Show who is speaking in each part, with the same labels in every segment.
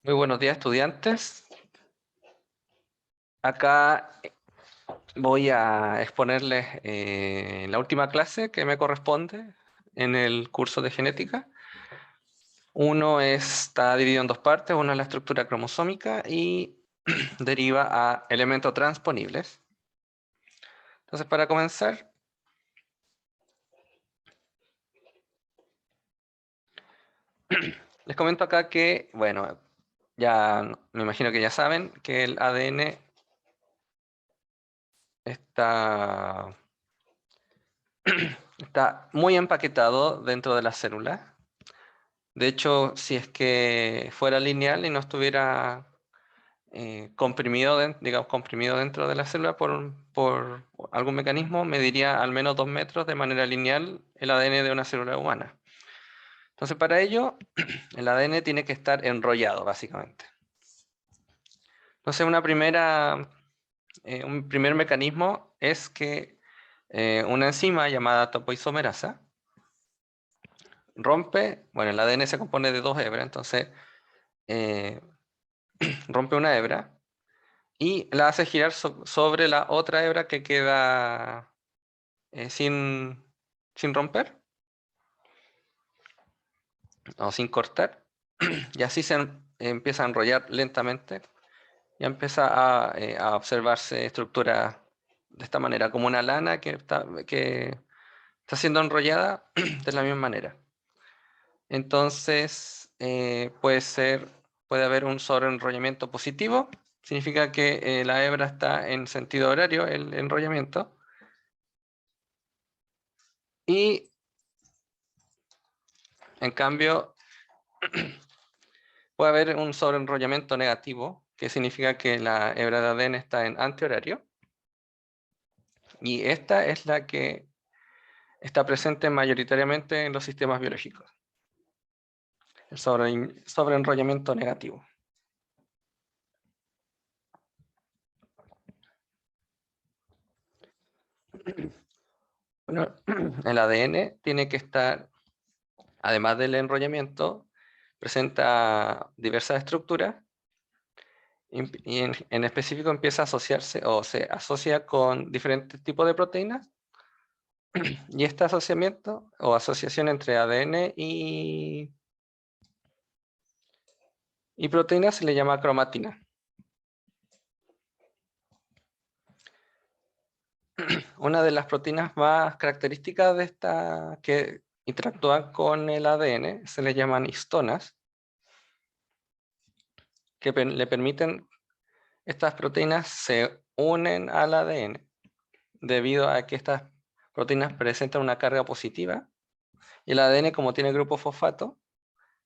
Speaker 1: Muy buenos días, estudiantes. Acá voy a exponerles la última clase que me corresponde en el curso de genética. Está dividido en dos partes, una es la estructura cromosómica y deriva a elementos transponibles. Entonces, para comenzar, les comento acá que, bueno, ya me imagino que ya saben que el ADN está muy empaquetado dentro de la célula. De hecho, si es que fuera lineal y no estuviera comprimido, comprimido dentro de la célula por algún mecanismo, mediría al menos 2 metros de manera lineal el ADN de una célula humana. Entonces, para ello, el ADN tiene que estar enrollado, básicamente. Entonces, un primer mecanismo es que una enzima llamada topoisomerasa rompe, bueno, el ADN se compone de 2 hebras, entonces rompe una hebra y la hace girar sobre la otra hebra que queda sin romper o sin cortar, y así empieza a enrollar lentamente y empieza a observarse estructura de esta manera, como una lana que está siendo enrollada de la misma manera. Entonces, puede haber un sobreenrollamiento positivo, significa que la hebra está en sentido horario, el enrollamiento, y en cambio puede haber un sobreenrollamiento negativo, que significa que la hebra de ADN está en antihorario, y esta es la que está presente mayoritariamente en los sistemas biológicos, el sobreenrollamiento negativo. Bueno, el ADN tiene que estar, además del enrollamiento, presenta diversas estructuras y en específico empieza a asociarse o se asocia con diferentes tipos de proteínas, y este asociamiento o asociación entre ADN y proteínas se le llama cromatina. Una de las proteínas más características de esta que interactúan con el ADN se le llaman histonas, que le permiten, estas proteínas se unen al ADN debido a que estas proteínas presentan una carga positiva, y el ADN, como tiene grupo fosfato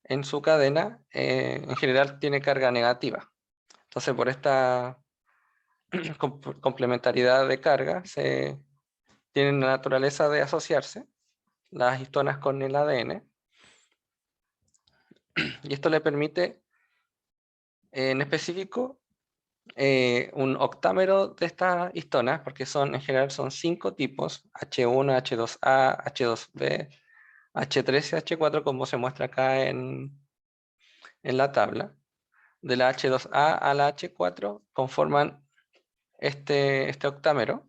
Speaker 1: en su cadena, en general tiene carga negativa. Entonces, por esta complementariedad de carga, tienen la naturaleza de asociarse las histonas con el ADN, y esto le permite, en específico, un octámero de estas histonas, porque en general son 5 tipos: H1, H2A, H2B, H3 y H4, como se muestra acá en la tabla. De la H2A a la H4 conforman este octámero,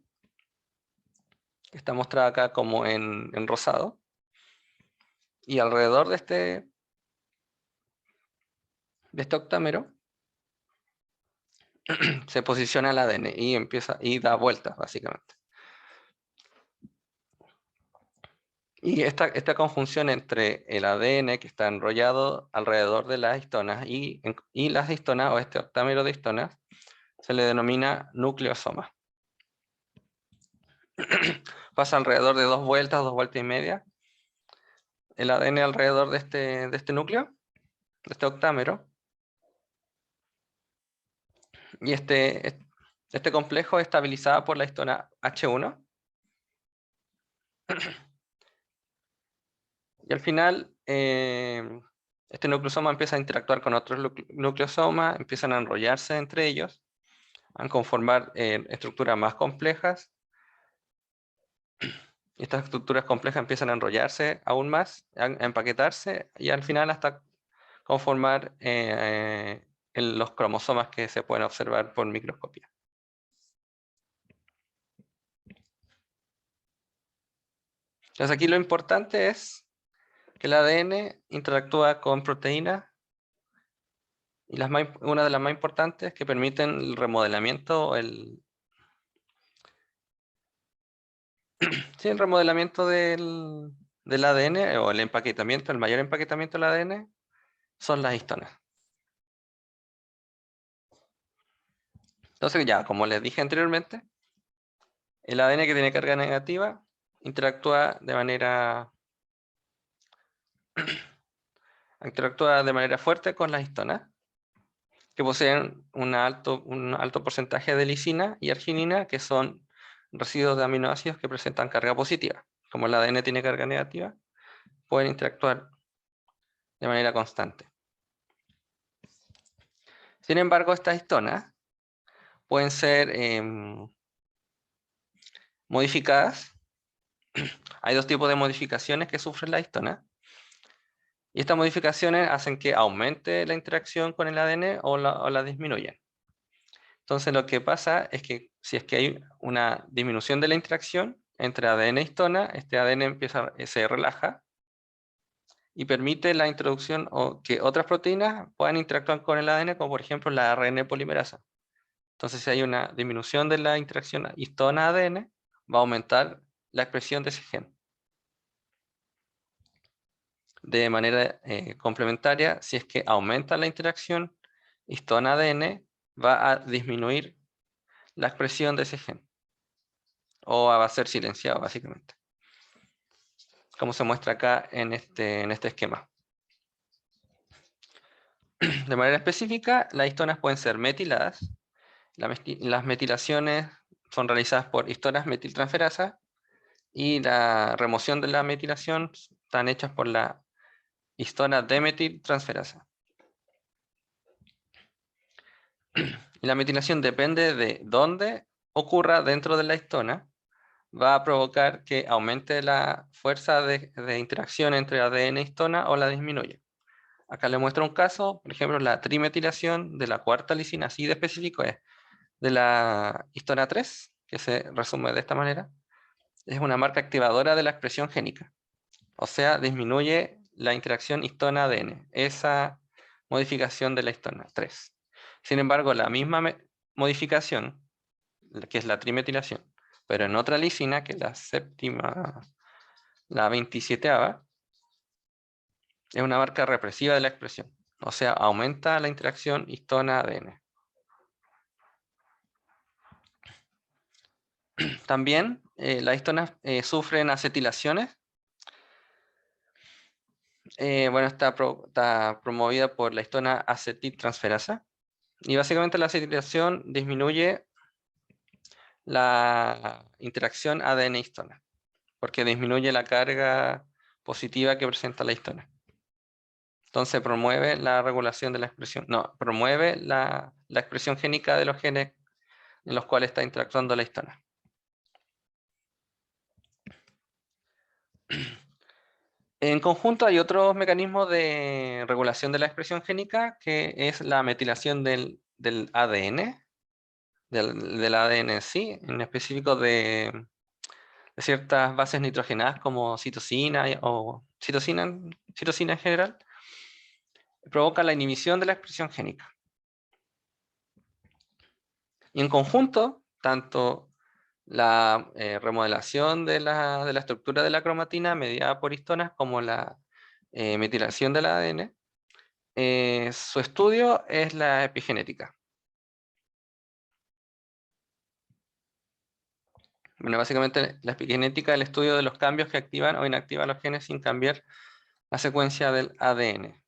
Speaker 1: que está mostrado acá como en rosado, y alrededor de este octámero se posiciona el ADN y da vueltas, básicamente. Y esta conjunción entre el ADN, que está enrollado alrededor de las histonas, y las histonas, o este octámero de histonas, se le denomina nucleosoma. Pasa alrededor de 2 vueltas y media, el ADN alrededor de este núcleo, de este octámero, y este complejo es estabilizado por la histona H1, y al final este nucleosoma empieza a interactuar con otros nucleosomas, empiezan a enrollarse entre ellos, a conformar estructuras más complejas, y estas estructuras complejas empiezan a enrollarse aún más, a empaquetarse, y al final hasta conformar los cromosomas que se pueden observar por microscopía. Entonces aquí lo importante es que el ADN interactúa con proteínas y una de las más importantes que permiten el remodelamiento, el remodelamiento del ADN o el empaquetamiento, el mayor empaquetamiento del ADN son las histonas. Entonces ya, como les dije anteriormente, el ADN que tiene carga negativa interactúa de manera fuerte con las histonas, que poseen un alto porcentaje de lisina y arginina, que son residuos de aminoácidos que presentan carga positiva. Como el ADN tiene carga negativa, pueden interactuar de manera constante. Sin embargo, estas histonas pueden ser modificadas. Hay dos tipos de modificaciones que sufren las histonas. Y estas modificaciones hacen que aumente la interacción con el ADN o la disminuyen. Entonces lo que pasa es que si es que hay una disminución de la interacción entre ADN e histona, este ADN se relaja y permite la introducción o que otras proteínas puedan interactuar con el ADN, como por ejemplo la ARN polimerasa. Entonces si hay una disminución de la interacción histona-ADN, va a aumentar la expresión de ese gen. De manera complementaria, si es que aumenta la interacción histona-ADN, va a disminuir la expresión de ese gen. O va a ser silenciado, básicamente. Como se muestra acá en este esquema. De manera específica, las histonas pueden ser metiladas. Las metilaciones son realizadas por histonas metiltransferasa y la remoción de la metilación están hechas por la histona demetiltransferasa. Y la metilación depende de dónde ocurra dentro de la histona, va a provocar que aumente la fuerza de interacción entre ADN e histona o la disminuye. Acá le muestro un caso, por ejemplo, la trimetilación de la cuarta lisina, así de específico es, de la histona 3, que se resume de esta manera, es una marca activadora de la expresión génica. O sea, disminuye la interacción histona-ADN, esa modificación de la histona 3. Sin embargo, la misma modificación, que es la trimetilación, pero en otra lisina, que es la séptima, la 27ª, es una marca represiva de la expresión. O sea, aumenta la interacción histona-ADN. También las histonas sufren acetilaciones. Bueno, está promovida por la histona acetiltransferasa. Y básicamente la acetilación disminuye la interacción ADN-histona, porque disminuye la carga positiva que presenta la histona. Entonces promueve la regulación de la expresión, promueve la expresión génica de los genes en los cuales está interactuando la histona. En conjunto hay otros mecanismos de regulación de la expresión génica, que es la metilación del ADN, del ADN en sí, en específico de ciertas bases nitrogenadas como citosina o citosina en general, provoca la inhibición de la expresión génica. Y en conjunto, tanto la remodelación de la estructura de la cromatina mediada por histonas como la metilación del ADN, su estudio es la epigenética. Bueno, básicamente la epigenética es el estudio de los cambios que activan o inactivan los genes sin cambiar la secuencia del ADN.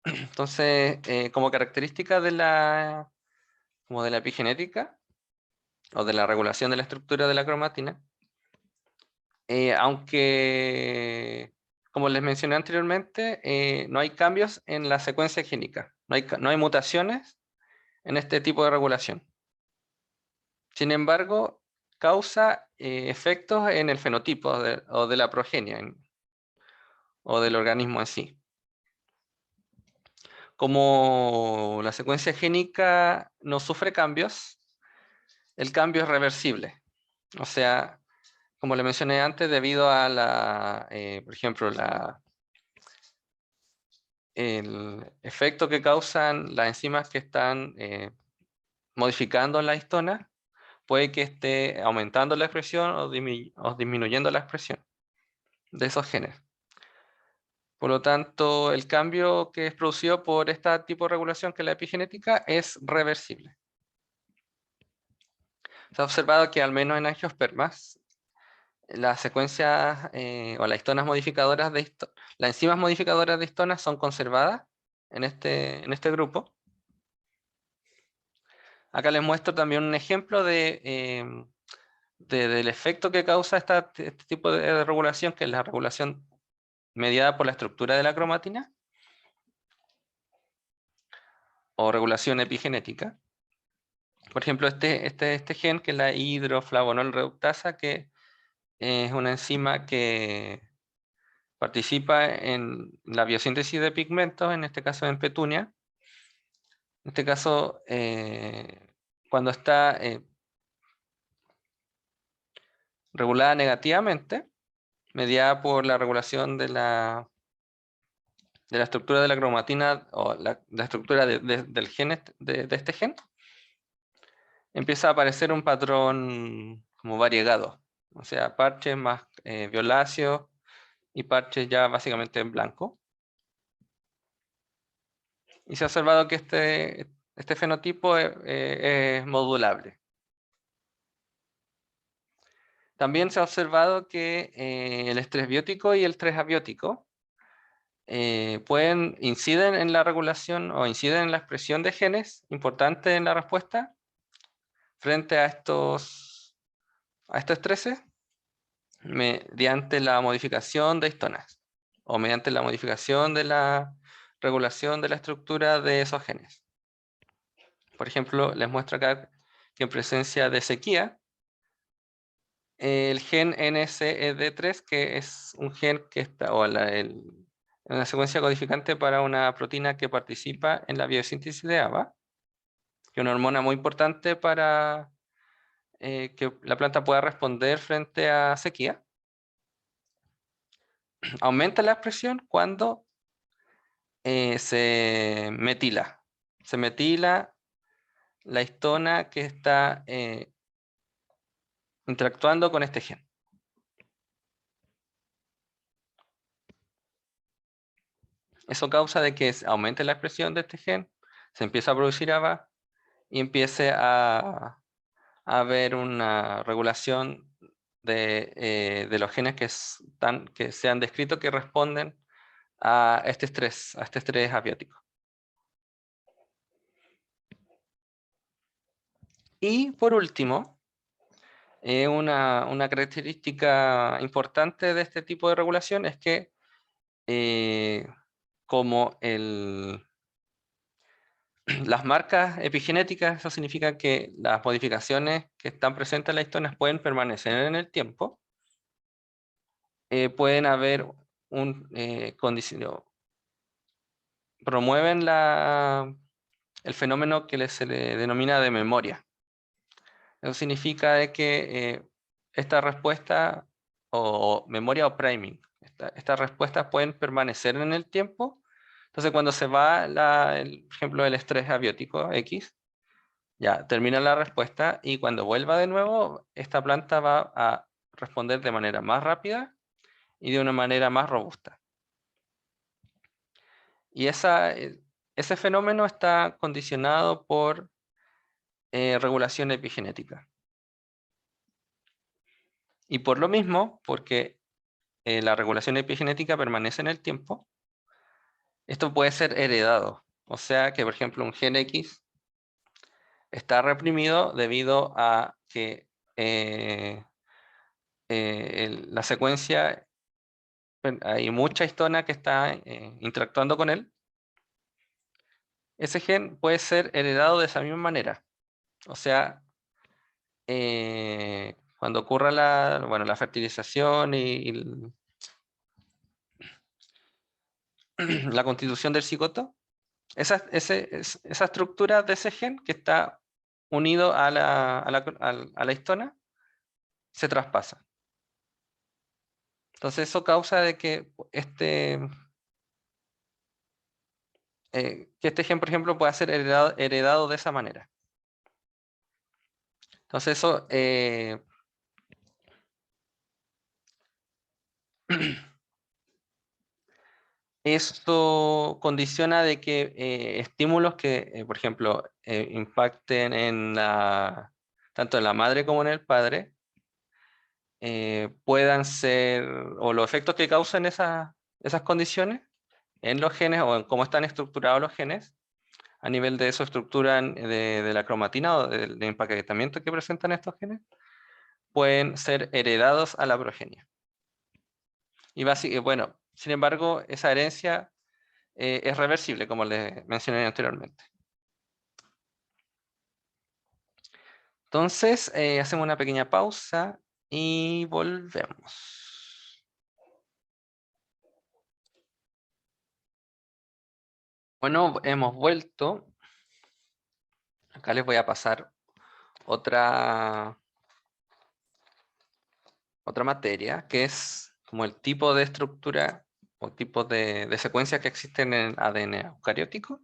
Speaker 1: Entonces, como característica de la epigenética o de la regulación de la estructura de la cromatina, aunque, como les mencioné anteriormente, no hay cambios en la secuencia génica, no hay mutaciones en este tipo de regulación. Sin embargo, causa efectos en el fenotipo o de la progenie o del organismo en sí. Como la secuencia génica no sufre cambios, el cambio es reversible. O sea, como le mencioné antes, debido a por ejemplo, el efecto que causan las enzimas que están modificando la histona, puede que esté aumentando la expresión o disminuyendo la expresión de esos genes. Por lo tanto, el cambio que es producido por este tipo de regulación, que es la epigenética, es reversible. Se ha observado que al menos en angiospermas, las secuencias o las histonas modificadoras las enzimas modificadoras de histonas son conservadas en este grupo. Acá les muestro también un ejemplo del efecto que causa este tipo de regulación, que es la regulación mediada por la estructura de la cromatina o regulación epigenética. Por ejemplo, este gen, que es la hidroflavonol reductasa, que es una enzima que participa en la biosíntesis de pigmentos, en este caso en petunia. En este caso, cuando está regulada negativamente, mediada por la regulación de la estructura de la cromatina o la estructura del gen de este gen, empieza a aparecer un patrón como variegado, o sea, parches más violáceos y parches ya básicamente en blanco. Y se ha observado que este fenotipo es modulable. También se ha observado que el estrés biótico y el estrés abiótico inciden en la regulación o inciden en la expresión de genes importantes en la respuesta frente a estos estreses mediante la modificación de histonas o mediante la modificación de la regulación de la estructura de esos genes. Por ejemplo, les muestro acá que en presencia de sequía, el gen NCED3, que es un gen que está, una secuencia codificante para una proteína que participa en la biosíntesis de ABA, que es una hormona muy importante para que la planta pueda responder frente a sequía. Aumenta la expresión cuando se metila. Se metila la histona que está interactuando con este gen. Eso causa de que aumente la expresión de este gen, se empieza a producir ABA y empiece a haber una regulación de los genes que se han descrito que responden a este estrés abiótico. Y por último, una característica importante de este tipo de regulación es que como las marcas epigenéticas, eso significa que las modificaciones que están presentes en las histonas pueden permanecer en el tiempo, pueden haber un condicionamiento, promueven el fenómeno que se le denomina de memoria. Eso significa de que esta respuesta, o memoria o priming, estas respuestas pueden permanecer en el tiempo. Entonces, cuando se va, por ejemplo, el estrés abiótico X, ya termina la respuesta y cuando vuelva de nuevo, esta planta va a responder de manera más rápida y de una manera más robusta. Y ese fenómeno está condicionado por regulación epigenética. Y por lo mismo, porque la regulación epigenética permanece en el tiempo, esto puede ser heredado. O sea que, por ejemplo, un gen X está reprimido debido a que la secuencia, hay mucha histona que está interactuando con él. Ese gen puede ser heredado de esa misma manera. O sea, cuando ocurra la fertilización y la constitución del cigoto, esa estructura de ese gen que está unido a la histona se traspasa. Entonces eso causa de que este gen, por ejemplo, pueda ser heredado de esa manera. Entonces eso condiciona de que estímulos que, por ejemplo, impacten tanto en la madre como en el padre, puedan ser, o los efectos que causan esas condiciones en los genes o en cómo están estructurados los genes, a nivel de su estructura de la cromatina o del empaquetamiento que presentan estos genes, pueden ser heredados a la progenie. Y bueno, sin embargo, esa herencia es reversible, como les mencioné anteriormente. Entonces, hacemos una pequeña pausa y volvemos. Bueno, hemos vuelto. Acá les voy a pasar otra materia, que es como el tipo de estructura o tipo de secuencias que existen en el ADN eucariótico.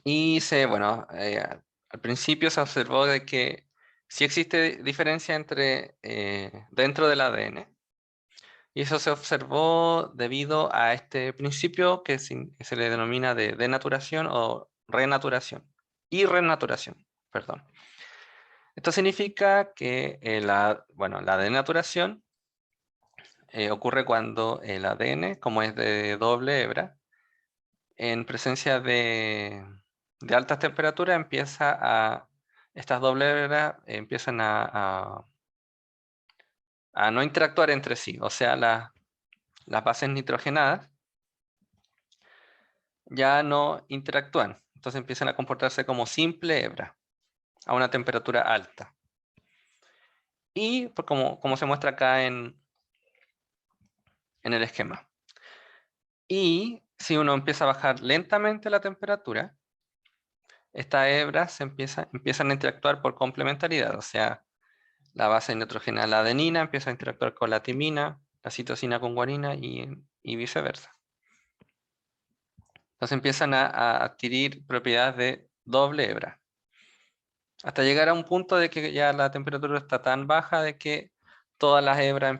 Speaker 1: Y bueno, al principio se observó de que sí existe diferencia dentro del ADN. Y eso se observó debido a este principio que se le denomina de denaturación o renaturación. Y renaturación, perdón. Esto significa que la denaturación ocurre cuando el ADN, como es de doble hebra, en presencia de altas temperaturas estas doble hebras empiezan a no interactuar entre sí. O sea, las bases nitrogenadas ya no interactúan. Entonces empiezan a comportarse como simple hebra a una temperatura alta. Y pues, como se muestra acá en el esquema. Y si uno empieza a bajar lentamente la temperatura, estas hebras empiezan a interactuar por complementariedad. O sea, la base nitrogenada, la adenina, empieza a interactuar con la timina, la citosina con guanina y viceversa. Entonces empiezan a adquirir propiedades de doble hebra. Hasta llegar a un punto de que ya la temperatura está tan baja de que todas las hebras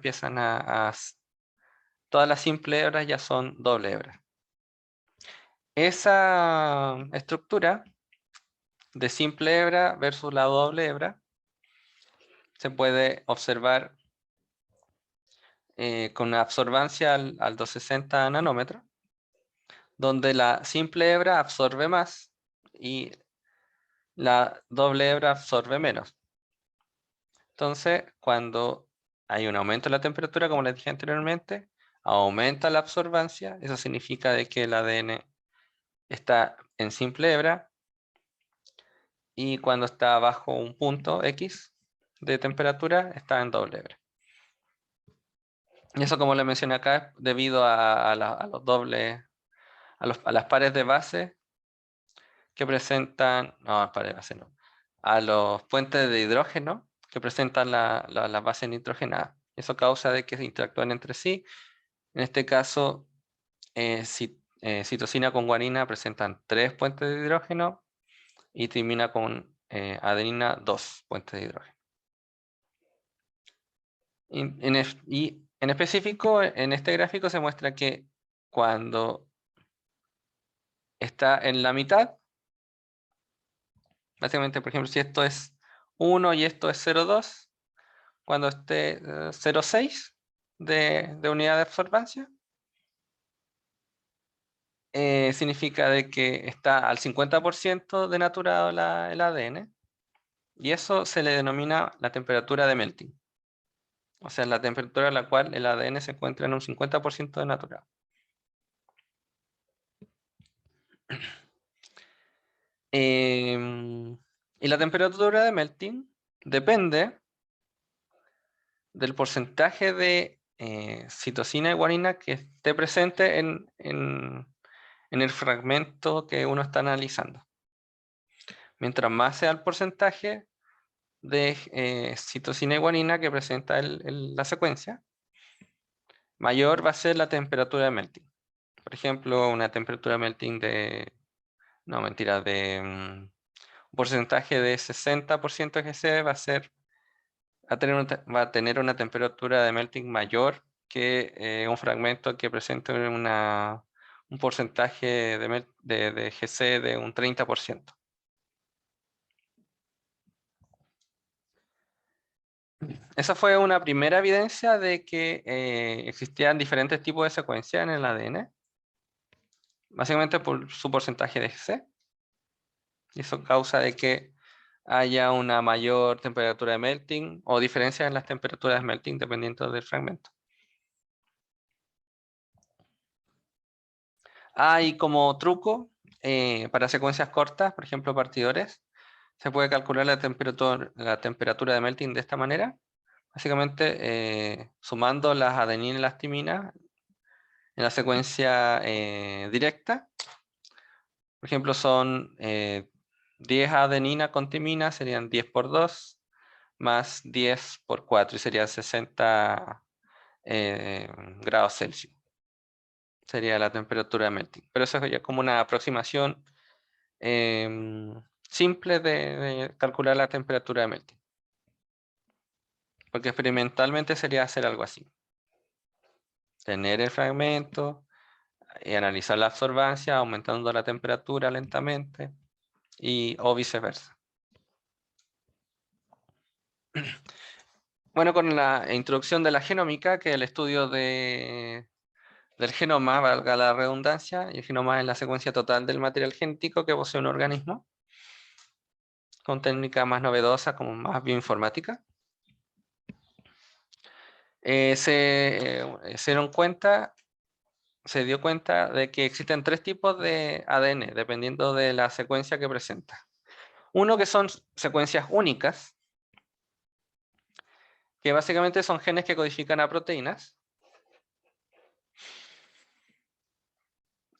Speaker 1: todas las simples hebras ya son doble hebra. Esa estructura de simple hebra versus la doble hebra se puede observar con una absorbancia al 260 nanómetros, donde la simple hebra absorbe más y la doble hebra absorbe menos. Entonces, cuando hay un aumento en la temperatura, como les dije anteriormente, aumenta la absorbancia. Eso significa de que el ADN está en simple hebra, y cuando está bajo un punto X de temperatura, está en doble hebra. Y eso, como les mencioné acá, es debido a los dobles, a las pares de base que presentan, no, pares de base no, a los puentes de hidrógeno que presentan la base nitrogenada. Eso causa de que se interactúen entre sí. En este caso, citosina con guanina presentan 3 puentes de hidrógeno y timina con adenina 2 puentes de hidrógeno. Y en específico, en este gráfico se muestra que cuando está en la mitad, básicamente, por ejemplo, si esto es 1 y esto es 0,2, cuando esté 0,6 de unidad de absorbancia, significa de que está al 50% denaturado el ADN, y eso se le denomina la temperatura de melting. O sea, la temperatura a la cual el ADN se encuentra en un 50% denaturado. Y la temperatura de melting depende del porcentaje de citosina y guanina que esté presente en el fragmento que uno está analizando. Mientras más sea el porcentaje de citosina y guanina que presenta la secuencia, mayor va a ser la temperatura de melting. Por ejemplo, una temperatura de melting no mentira, un porcentaje de 60% GC va a tener una temperatura de melting mayor que un fragmento que presente un porcentaje de GC de un 30%. Esa fue una primera evidencia de que existían diferentes tipos de secuencias en el ADN, básicamente por su porcentaje de GC. Y eso causa de que haya una mayor temperatura de melting o diferencias en las temperaturas de melting dependiendo del fragmento. Y como truco, para secuencias cortas, por ejemplo partidores, se puede calcular la temperatura de melting de esta manera. Básicamente sumando las adeninas y las timinas en la secuencia directa. Por ejemplo, son 10 adenina con timina, serían 10 por 2, más 10 por 4, y sería 60 grados Celsius. Sería la temperatura de melting. Pero eso es ya como una aproximación simple de calcular la temperatura de melting. Porque experimentalmente sería hacer algo así. Tener el fragmento y analizar la absorbancia aumentando la temperatura lentamente o viceversa. Bueno, con la introducción de la genómica, que es el estudio del genoma, valga la redundancia, y el genoma es la secuencia total del material genético que posee un organismo, con técnicas más novedosas como más bioinformática. Se dio cuenta de que existen 3 tipos de ADN, dependiendo de la secuencia que presenta. Uno que son secuencias únicas, que básicamente son genes que codifican a proteínas.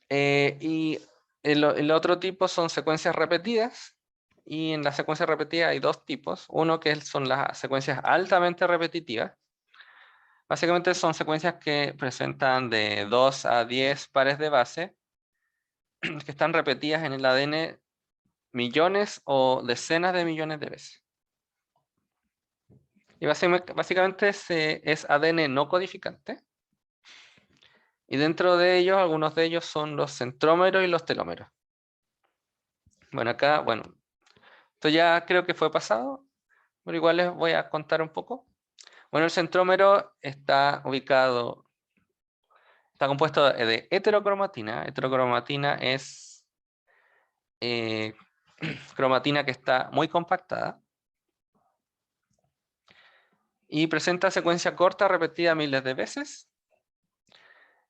Speaker 1: Y el otro tipo son secuencias repetidas, y en las secuencias repetidas hay 2 tipos. Uno que son las secuencias altamente repetitivas. Básicamente son secuencias que presentan de 2 a 10 pares de base, que están repetidas en el ADN millones o decenas de millones de veces. Y básicamente es ADN no codificante. Y dentro de ellos, algunos de ellos son los centrómeros y los telómeros. Bueno, acá, esto ya creo que fue pasado, pero igual les voy a contar un poco. Bueno, el centrómero está compuesto de heterocromatina. Heterocromatina es cromatina que está muy compactada y presenta secuencia corta repetida miles de veces.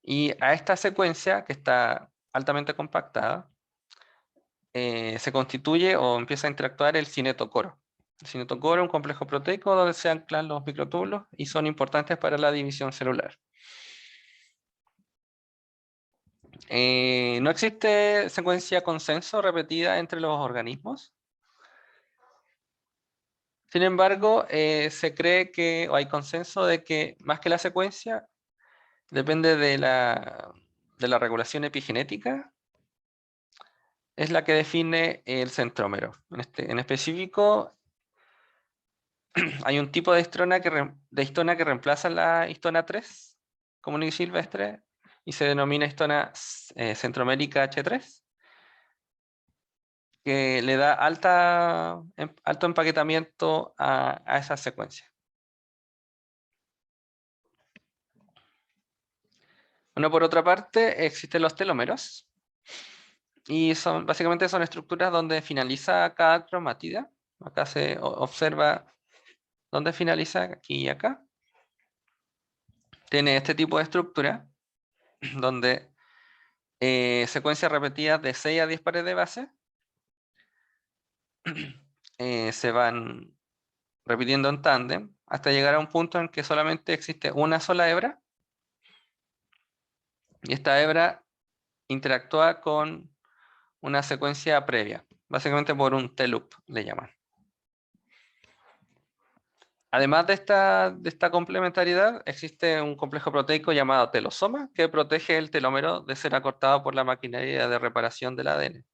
Speaker 1: Y a esta secuencia, que está altamente compactada, se constituye o empieza a interactuar el cinetocoro. El cinetocoro es un complejo proteico donde se anclan los microtúbulos y son importantes para la división celular. No existe secuencia consenso repetida entre los organismos. Sin embargo, se cree que, o hay consenso de que más que la secuencia, depende de la regulación epigenética, es la que define el centrómero. En específico, hay un tipo de histona que reemplaza la histona 3 común y silvestre y se denomina histona centromérica H3, que le da alto empaquetamiento a esa secuencia. Bueno, por otra parte, existen los telómeros, y básicamente son estructuras donde finaliza cada cromátida. Acá se observa dónde finaliza, aquí y acá. Tiene este tipo de estructura, donde secuencias repetidas de 6 a 10 pares de base se van repitiendo en tándem hasta llegar a un punto en que solamente existe una sola hebra, y esta hebra interactúa con una secuencia previa, básicamente por un T-loop le llaman. Además de esta complementariedad, existe un complejo proteico llamado telosoma que protege el telómero de ser acortado por la maquinaria de reparación del ADN.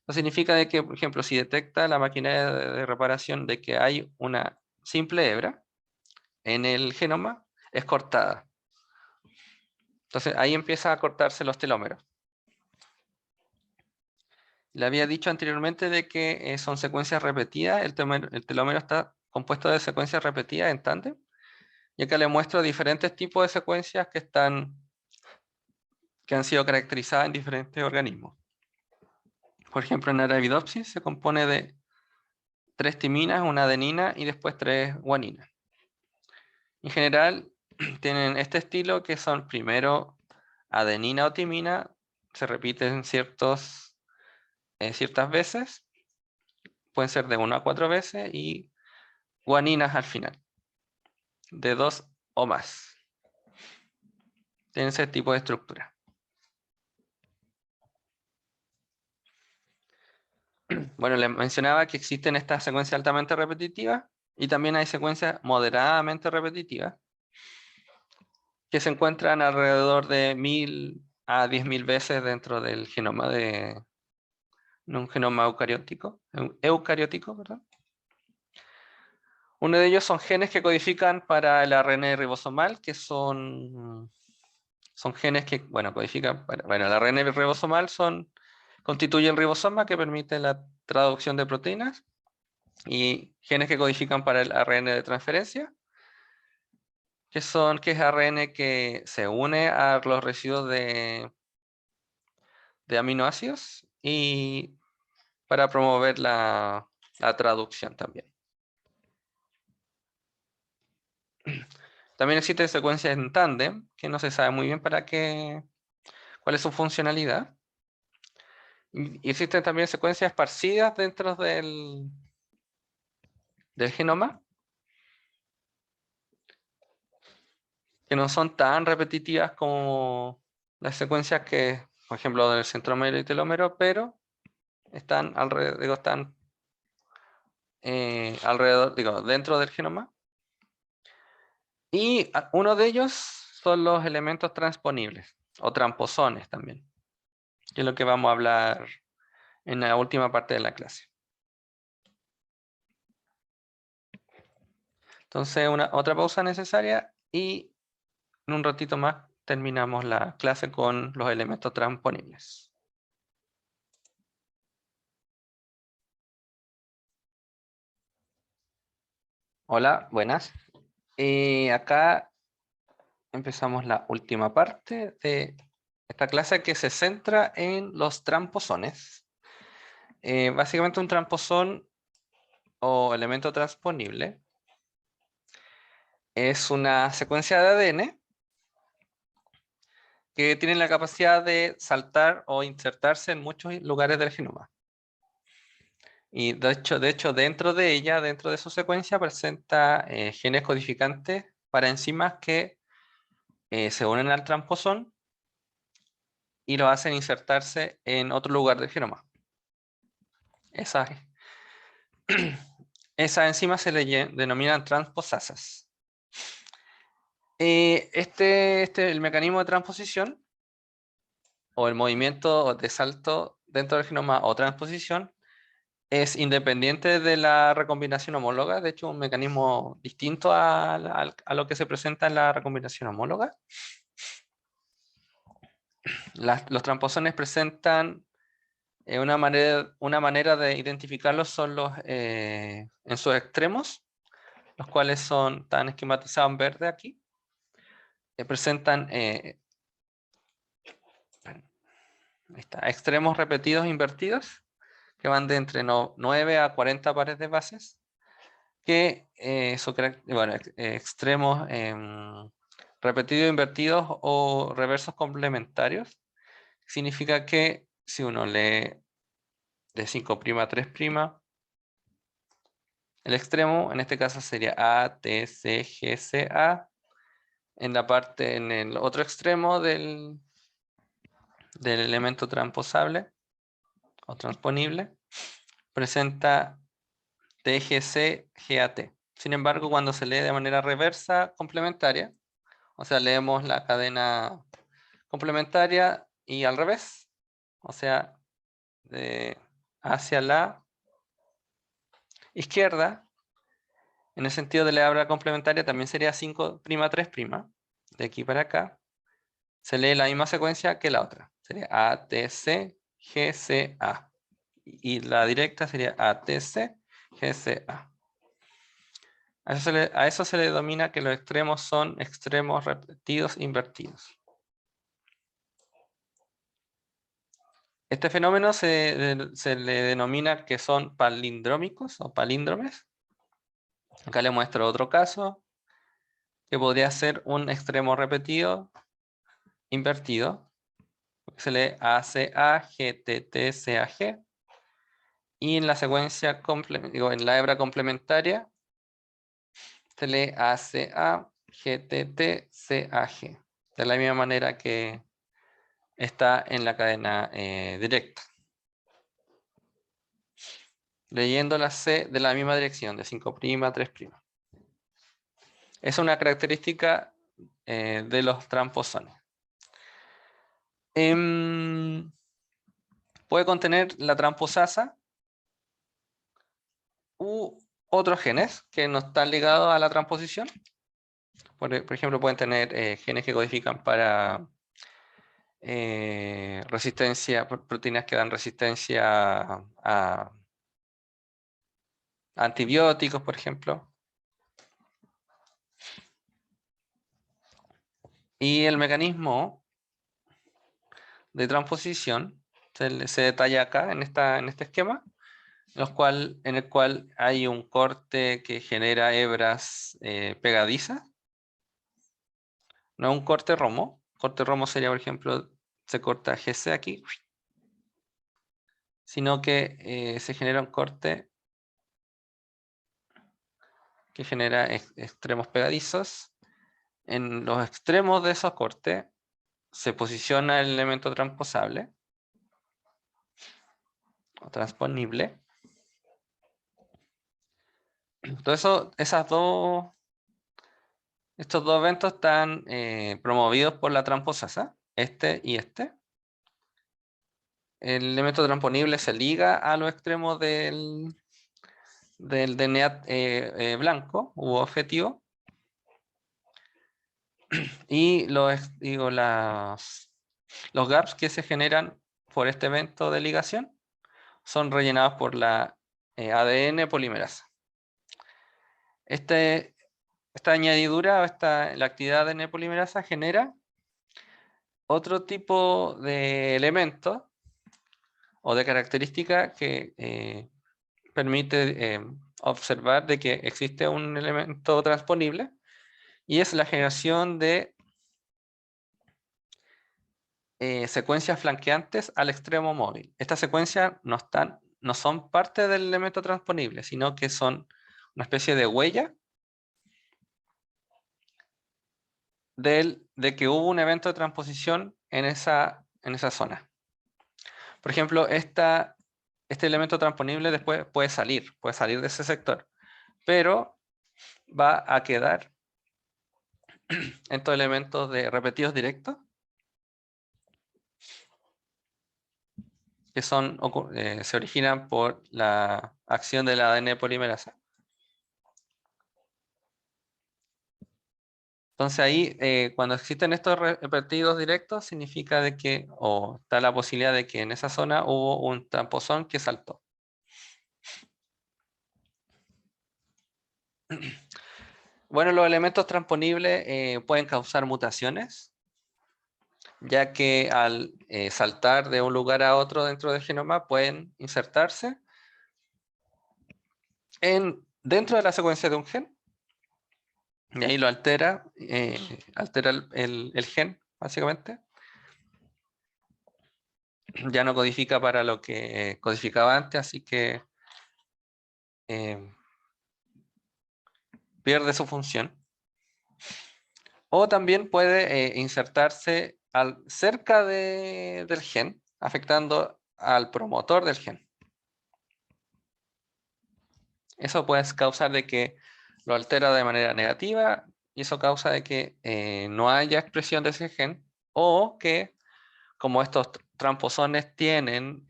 Speaker 1: Eso significa de que, por ejemplo, si detecta la maquinaria de reparación de que hay una simple hebra en el genoma, es cortada. Entonces ahí empieza a cortarse los telómeros. Le había dicho anteriormente de que son secuencias repetidas, el telómero está compuesto de secuencias repetidas en tándem, y acá le muestro diferentes tipos de secuencias que han sido caracterizadas en diferentes organismos. Por ejemplo, en Arabidopsis se compone de 3 timinas, una adenina y después 3 guaninas. En general tienen este estilo que son primero adenina o timina, se repiten ciertas veces, pueden ser de 1 a 4 veces, y guaninas al final, de 2 o más. Tienen ese tipo de estructura. Bueno, les mencionaba que existen estas secuencias altamente repetitivas y también hay secuencias moderadamente repetitivas que se encuentran alrededor de 1000 a 10.000 veces dentro del genoma de un genoma eucariótico, perdón. Uno de ellos son genes que codifican para el ARN ribosomal, que son genes que, codifican, el ARN ribosomal constituye el ribosoma que permite la traducción de proteínas, y genes que codifican para el ARN de transferencia, que es ARN que se une a los residuos de aminoácidos y para promover la traducción también. También existen secuencias en tándem, que no se sabe muy bien cuál es su funcionalidad. Y existen también secuencias esparcidas dentro del genoma, que no son tan repetitivas como las secuencias que, por ejemplo, del centrómero y telómero, pero están dentro del genoma. Y uno de ellos son los elementos transponibles, o tramposones también, que es lo que vamos a hablar en la última parte de la clase. Entonces, otra pausa necesaria y en un ratito más terminamos la clase con los elementos transponibles. Hola, buenas. Acá empezamos la última parte de esta clase que se centra en los tramposones. Básicamente un tramposón o elemento transponible es una secuencia de ADN que tiene la capacidad de saltar o insertarse en muchos lugares del genoma. Y de hecho, dentro de su secuencia, presenta genes codificantes para enzimas que se unen al tramposón y lo hacen insertarse en otro lugar del genoma. Esas enzimas se le denominan transposasas. El mecanismo de transposición o el movimiento de salto dentro del genoma o transposición es independiente de la recombinación homóloga, de hecho un mecanismo distinto a lo que se presenta en la recombinación homóloga. Los tramposones presentan una manera de identificarlos son en sus extremos, los cuales están esquematizados en verde aquí. Presentan extremos repetidos invertidos que van de entre 9 a 40 pares de bases, que extremos repetidos invertidos o reversos complementarios. Significa que si uno lee de 5' a 3', el extremo en este caso sería A, T, C, G, C, A. En el otro extremo del del elemento transposable o transponible presenta TGC GAT. Sin embargo, cuando se lee de manera reversa complementaria, o sea, leemos la cadena complementaria y al revés, o sea, hacia la izquierda, en el sentido de la hebra complementaria también sería 5', 3', de aquí para acá, se lee la misma secuencia que la otra, sería ATC GCA, y la directa sería ATC GCA. A eso se le denomina que los extremos son extremos repetidos invertidos. Este fenómeno se le denomina que son palindrómicos o palíndromes. Acá le muestro otro caso, que podría ser un extremo repetido invertido. Se lee ACA, GTT, CAG. Y en la secuencia, en la hebra complementaria, se lee ACA, GTT, CAG. De la misma manera que está en la cadena directa. Leyendo la C de la misma dirección, de 5', 3'. Es una característica de los tramposones. Puede contener la tramposasa u otros genes que no están ligados a la transposición. Por ejemplo, pueden tener genes que codifican para resistencia, proteínas que dan resistencia a antibióticos, por ejemplo. Y el mecanismo de transposición se detalla acá en este esquema, en el cual hay un corte que genera hebras pegadizas. No es un corte romo. Corte romo sería, por ejemplo, se corta GC aquí, sino que se genera un corte que genera extremos pegadizos. En los extremos de esos cortes se posiciona el elemento transposable o transponible. Entonces, estos dos eventos están promovidos por la tramposasa, este y este. El elemento transponible se liga a los extremos del DNA blanco u objetivo. Y los gaps que se generan por este evento de ligación son rellenados por la ADN polimerasa. Esta añadidura, la actividad de ADN polimerasa genera otro tipo de elemento o de característica que permite observar de que existe un elemento transponible, y es la generación de secuencias flanqueantes al extremo móvil. Estas secuencias no son parte del elemento transponible, sino que son una especie de huella de que hubo un evento de transposición en esa zona. Por ejemplo, este elemento transponible después puede salir de ese sector, pero va a quedar en estos elementos repetidos directos, que se originan por la acción de la ADN polimerasa. Entonces ahí, cuando existen estos repetidos directos, significa de que, o está la posibilidad de que en esa zona hubo un tramposón que saltó. Bueno, los elementos transponibles pueden causar mutaciones, ya que al saltar de un lugar a otro dentro del genoma pueden insertarse dentro de la secuencia de un gen, y ahí lo altera el gen, básicamente. Ya no codifica para lo que codificaba antes, así que pierde su función. O también puede insertarse cerca del gen, afectando al promotor del gen. Eso puede causar de que lo altera de manera negativa y eso causa de que no haya expresión de ese gen, o que como estos tramposones tienen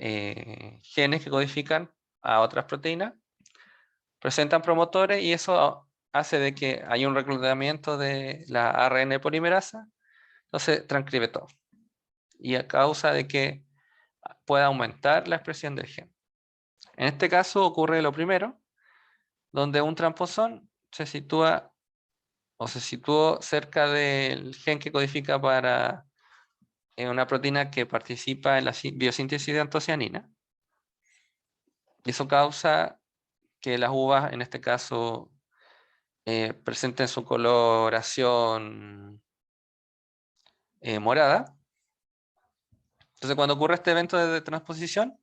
Speaker 1: genes que codifican a otras proteínas, presentan promotores y eso hace de que haya un reclutamiento de la ARN polimerasa, entonces transcribe todo y a causa de que pueda aumentar la expresión del gen. En este caso ocurre lo primero, donde un tramposón se sitúa o se situó cerca del gen que codifica para una proteína que participa en la biosíntesis de antocianina. Y eso causa que las uvas, en este caso, presenten su coloración morada. Entonces, cuando ocurre este evento de transposición,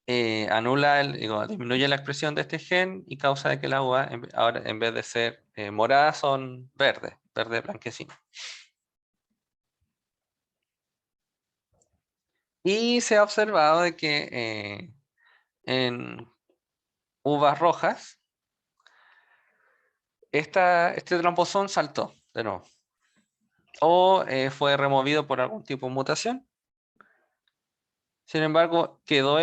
Speaker 1: disminuye la expresión de este gen y causa de que las uvas, ahora en vez de ser moradas, son verde blanquecino. Y se ha observado de que en uvas rojas, este tramposón saltó de nuevo. O fue removido por algún tipo de mutación. Sin embargo, quedó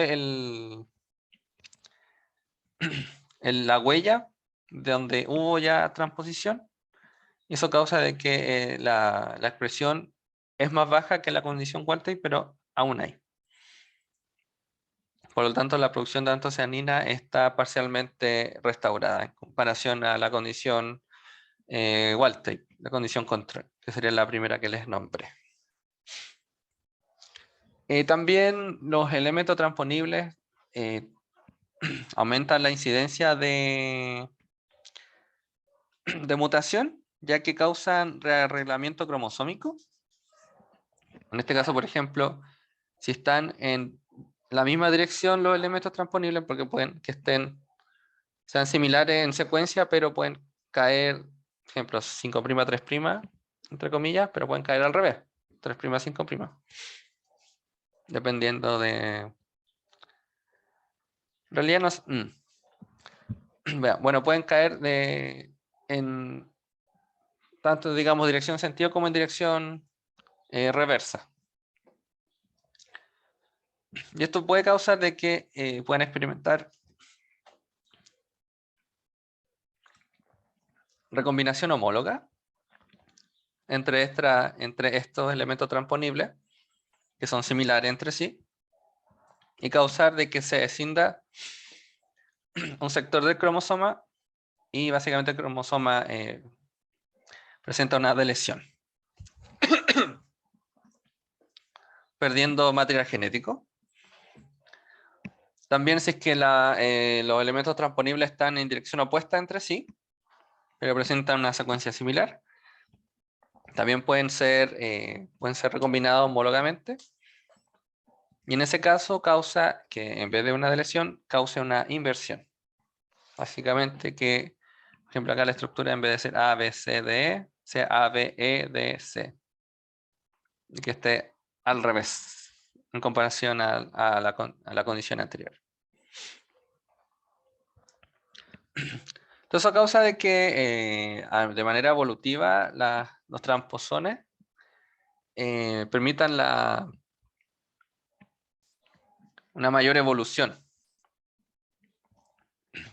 Speaker 1: la huella de donde hubo ya transposición. Y eso causa de que la expresión es más baja que la condición wild-type, pero aún hay. Por lo tanto, la producción de antocianina está parcialmente restaurada en comparación a la condición wild-type, la condición control, que sería la primera que les nombré. También los elementos transponibles aumentan la incidencia de mutación, ya que causan rearreglamiento cromosómico. En este caso, por ejemplo, si están en la misma dirección los elementos transponibles, porque pueden que sean similares en secuencia, pero pueden caer, por ejemplo, 5', 3', entre comillas, pero pueden caer al revés, 3', 5'. Dependiendo de... En realidad no es... Bueno, pueden caer en tanto, digamos, dirección sentido como en dirección reversa. Y esto puede causar de que puedan experimentar recombinación homóloga entre estos elementos transponibles, que son similares entre sí, y causar de que se escinda un sector del cromosoma y básicamente el cromosoma presenta una deleción, perdiendo material genético. También si es que los elementos transponibles están en dirección opuesta entre sí, pero presentan una secuencia similar, también pueden ser recombinados homólogamente. Y en ese caso causa que en vez de una deleción, cause una inversión. Básicamente que, por ejemplo, acá la estructura en vez de ser A, B, C, D, E, sea A, B, E, D, C. Y que esté al revés, en comparación a la condición anterior. Entonces, eso causa de que de manera evolutiva los tramposones permitan una mayor evolución,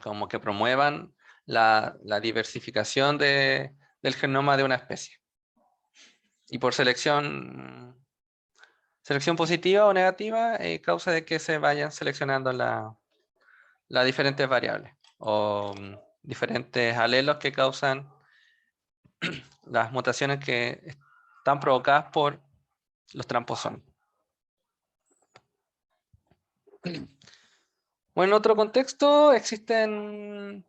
Speaker 1: como que promuevan la diversificación del genoma de una especie. Y por selección positiva o negativa, causa de que se vayan seleccionando las diferentes variables o diferentes alelos que causan las mutaciones que están provocadas por los tramposones. Bueno, en otro contexto existen,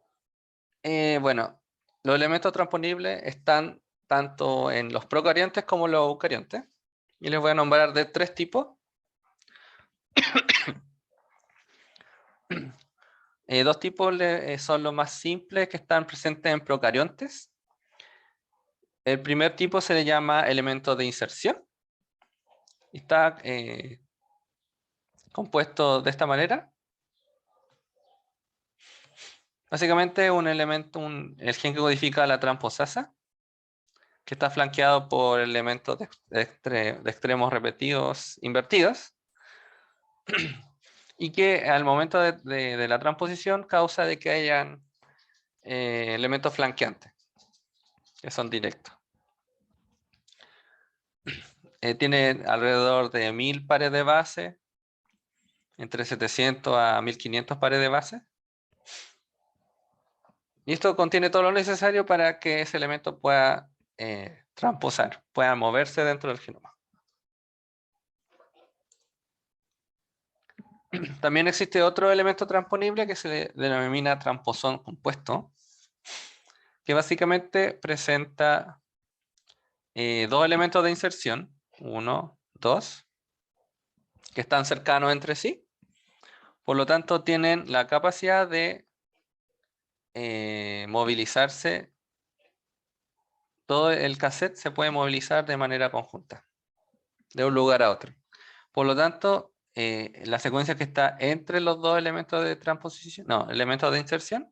Speaker 1: bueno, los elementos transponibles están tanto en los procariontes como los eucariontes. Y les voy a nombrar de 3 tipos. 2 tipos son los más simples que están presentes en procariontes. El primer tipo se le llama elemento de inserción. Está compuesto de esta manera. Básicamente un elemento, el gen que codifica la transposasa, que está flanqueado por elementos de extremos repetidos invertidos, y que al momento de la transposición causa de que hayan elementos flanqueantes, que son directos. Tiene alrededor de 1000 pares de base, entre 700 a 1500 pares de base. Y esto contiene todo lo necesario para que ese elemento pueda transposar, pueda moverse dentro del genoma. También existe otro elemento transponible que se le denomina transposón compuesto, que básicamente presenta dos elementos de inserción, 1, 2, que están cercanos entre sí. Por lo tanto, tienen la capacidad de movilizarse. Todo el cassette se puede movilizar de manera conjunta, de un lugar a otro. Por lo tanto, la secuencia que está entre los dos elementos de transposición, no, elementos de inserción,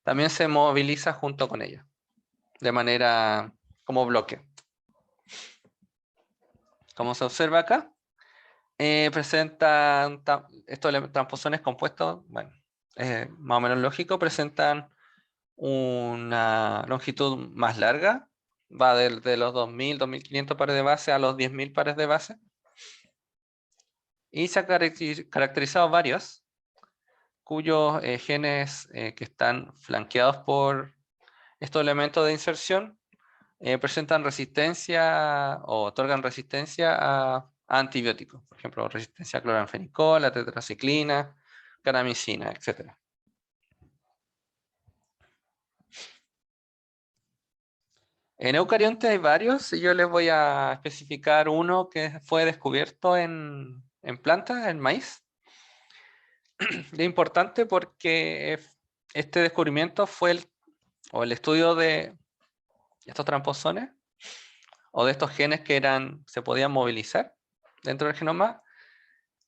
Speaker 1: también se moviliza junto con ellos, de manera como bloque. Como se observa acá, presentan estos transposones compuestos, bueno, más o menos lógico, presentan una longitud más larga, va de los 2000, 2500 pares de base a los 10.000 pares de base. Y se han caracterizado varios, cuyos genes que están flanqueados por estos elementos de inserción presentan resistencia o otorgan resistencia a antibióticos, por ejemplo, resistencia a cloranfenicol, a tetraciclina, caramicina, etc. En eucariontes hay varios, y yo les voy a especificar uno que fue descubierto en plantas, en maíz. Es importante porque este descubrimiento fue el estudio de estos transposones o de estos genes que se podían movilizar dentro del genoma.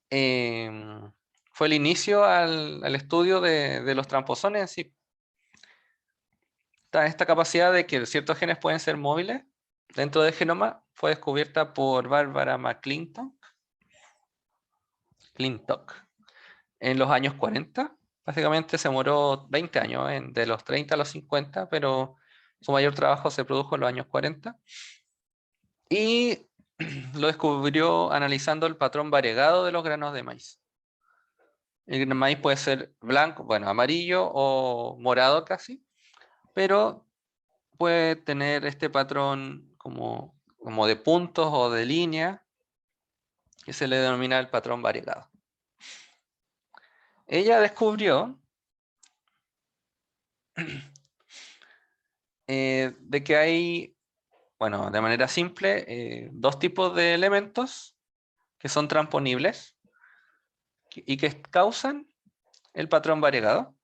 Speaker 1: Fue el inicio al estudio de los transposones en sí. Esta capacidad de que ciertos genes pueden ser móviles dentro del genoma fue descubierta por Barbara McClintock en los años 40. Básicamente se demoró 20 años, de los 30 a los 50, pero su mayor trabajo se produjo en los años 40. Y lo descubrió analizando el patrón variegado de los granos de maíz. El maíz puede ser blanco, bueno, amarillo o morado casi, pero puede tener este patrón como de puntos o de línea, que se le denomina el patrón variegado. Ella descubrió de que hay, bueno, de manera simple, dos tipos de elementos que son transponibles y que causan el patrón variegado.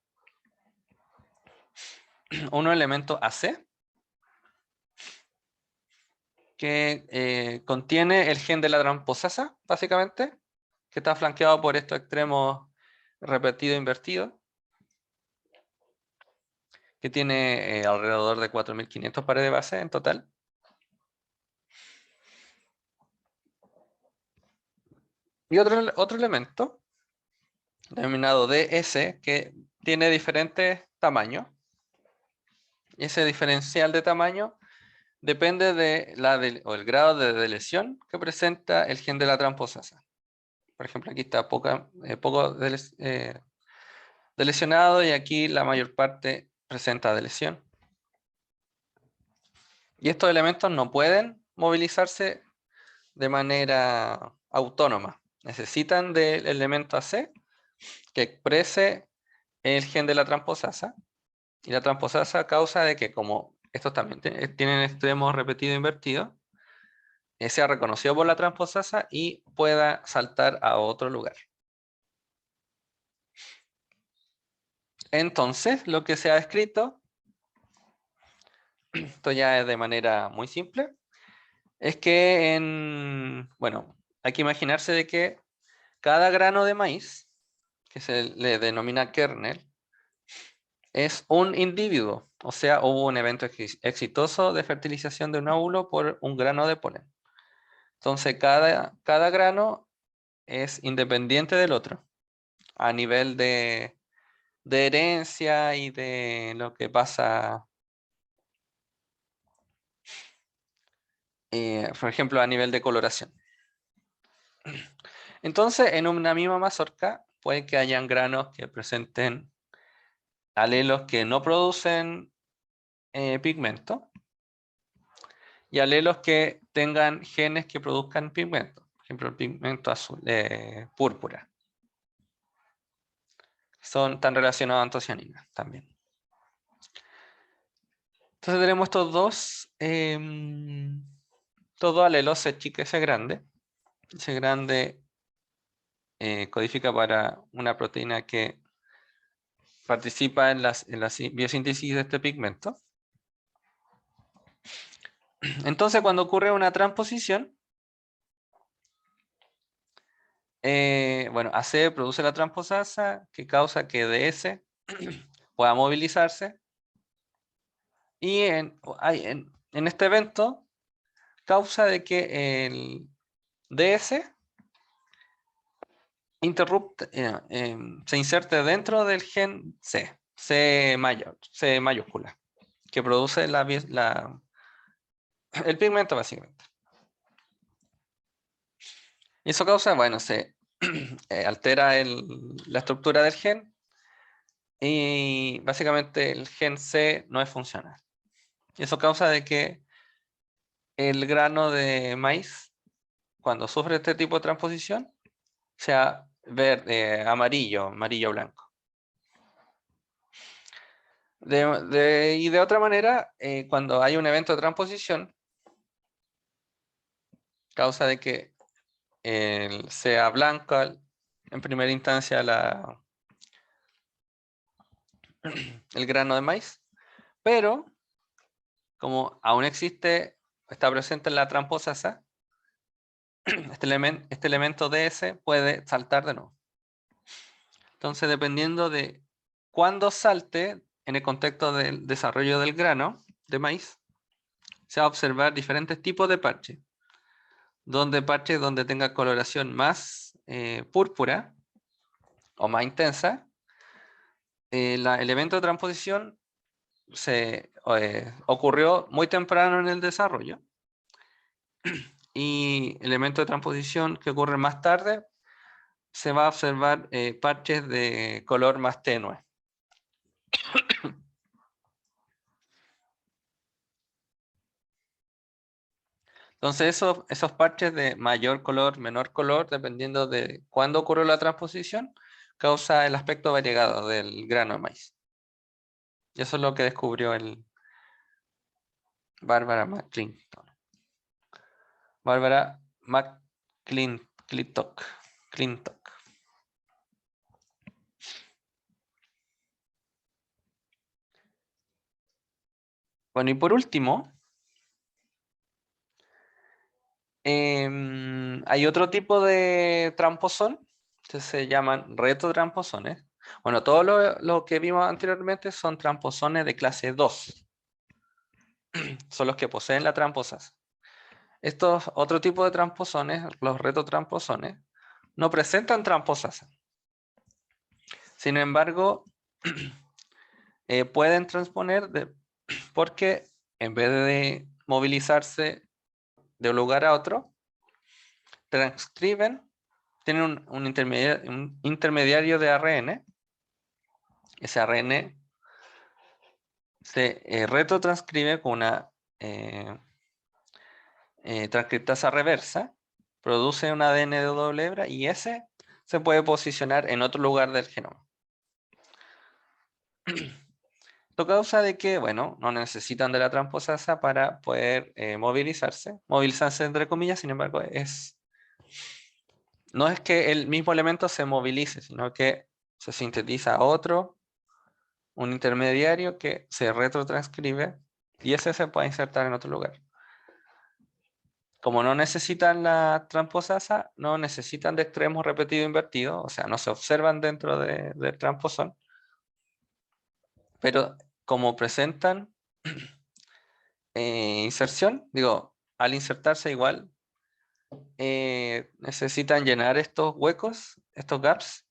Speaker 1: Uno elemento AC, que contiene el gen de la transposasa, básicamente, que está flanqueado por estos extremos repetido e invertido, que tiene alrededor de 4500 pares de base en total. Y otro elemento, denominado DS, que tiene diferentes tamaños. Y ese diferencial de tamaño depende el grado de lesión que presenta el gen de la transposasa. Por ejemplo, aquí está poco lesionado, y aquí la mayor parte presenta lesión. Y estos elementos no pueden movilizarse de manera autónoma. Necesitan del elemento AC que exprese el gen de la transposasa. Y la transposasa causa de que, como estos también tienen extremos repetido invertido, sea reconocido por la transposasa y pueda saltar a otro lugar. Entonces, lo que se ha descrito, esto ya es de manera muy simple, es que bueno, hay que imaginarse de que cada grano de maíz, que se le denomina kernel, es un individuo, o sea, hubo un evento exitoso de fertilización de un óvulo por un grano de polen. Entonces, cada grano es independiente del otro, a nivel de herencia y de lo que pasa, por ejemplo, a nivel de coloración. Entonces, en una misma mazorca puede que hayan granos que presenten alelos que no producen pigmento y alelos que tengan genes que produzcan pigmento, por ejemplo, el pigmento azul, púrpura. Tan relacionados a antocianinas también. Entonces tenemos estos dos alelos, C chico y C grande. C grande codifica para una proteína que participa en la biosíntesis de este pigmento. Entonces, cuando ocurre una transposición, bueno, AC produce la transposasa que causa que DS pueda movilizarse. Y en este evento causa de que el DS se inserte dentro del gen C mayúscula, que produce el pigmento básicamente. Y eso causa, bueno, se altera la estructura del gen y básicamente el gen C no es funcional. Y eso causa de que el grano de maíz, cuando sufre este tipo de transposición, sea verde, amarillo blanco. Y de otra manera, cuando hay un evento de transposición, causa de que sea blanca en primera instancia el grano de maíz, pero como aún está presente en la transposasa, este elemento DS puede saltar de nuevo. Entonces, dependiendo de cuándo salte en el contexto del desarrollo del grano de maíz, se va a observar diferentes tipos de parches. Parches donde tenga coloración más púrpura o más intensa, el evento de transposición ocurrió muy temprano en el desarrollo y el evento de transposición que ocurre más tarde se va a observar parches de color más tenue. Entonces esos parches de mayor color, menor color, dependiendo de cuándo ocurrió la transposición, causa el aspecto variegado del grano de maíz. Y eso es lo que descubrió el Barbara McClintock. Barbara McClintock. Bueno, y por último, hay otro tipo de tramposón que se llaman retotramposones. Bueno, todo lo que vimos anteriormente son tramposones de clase 2. Son los que poseen la tramposasa. Estos otro tipo de tramposones, los retotramposones, no presentan tramposasa. Sin embargo, pueden transponer porque en vez de movilizarse de un lugar a otro, transcriben, tienen un intermediario de ARN. Ese ARN se retrotranscribe con una transcriptasa reversa, produce un ADN de doble hebra y ese se puede posicionar en otro lugar del genoma. Esto causa de que, bueno, no necesitan de la transposasa para poder movilizarse entre comillas, sin embargo, no es que el mismo elemento se movilice, sino que se sintetiza un intermediario que se retrotranscribe y ese se puede insertar en otro lugar. como no necesitan la tramposasa, no necesitan de extremos repetido invertido, o sea, no se observan dentro del tramposón, pero como presentan inserción, digo, al insertarse igual, necesitan llenar estos huecos, estos gaps,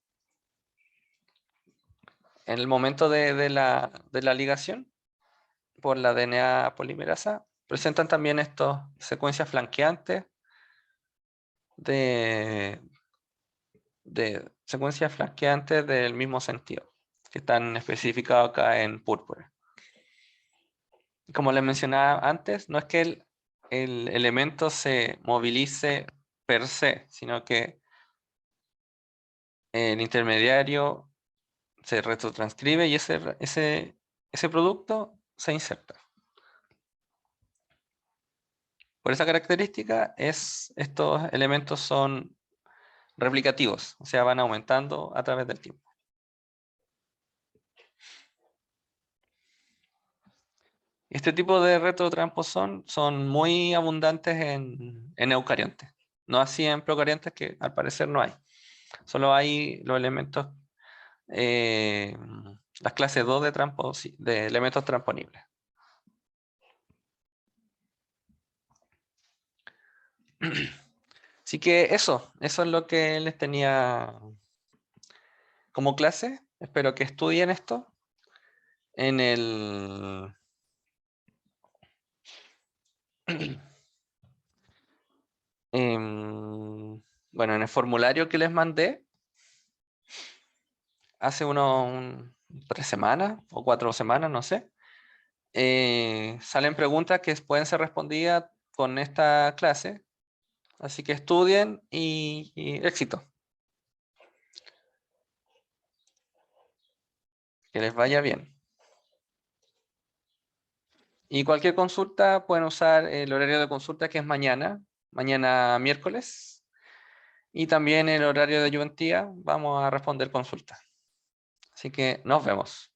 Speaker 1: en el momento de la ligación por la DNA polimerasa. Presentan también estas secuencias flanqueantes de secuencias flanqueantes del mismo sentido, que están especificados acá en púrpura. Como les mencionaba antes, no es que el elemento se movilice per se, sino que el intermediario se retrotranscribe y ese producto se inserta. Por esa característica, estos elementos son replicativos, o sea, van aumentando a través del tiempo. Este tipo de retrotramposón son muy abundantes en eucariontes, no así en procariontes, que al parecer no hay. Solo hay los elementos, las clases 2 de elementos transponibles. Así que eso es lo que les tenía como clase. Espero que estudien esto en el bueno, en el formulario que les mandé hace 3 semanas o 4 semanas, no sé. Salen preguntas que pueden ser respondidas con esta clase. Así que estudien y éxito. Que les vaya bien. Y cualquier consulta pueden usar el horario de consulta, que es mañana miércoles. Y también el horario de ayudantía vamos a responder consultas. Así que nos vemos.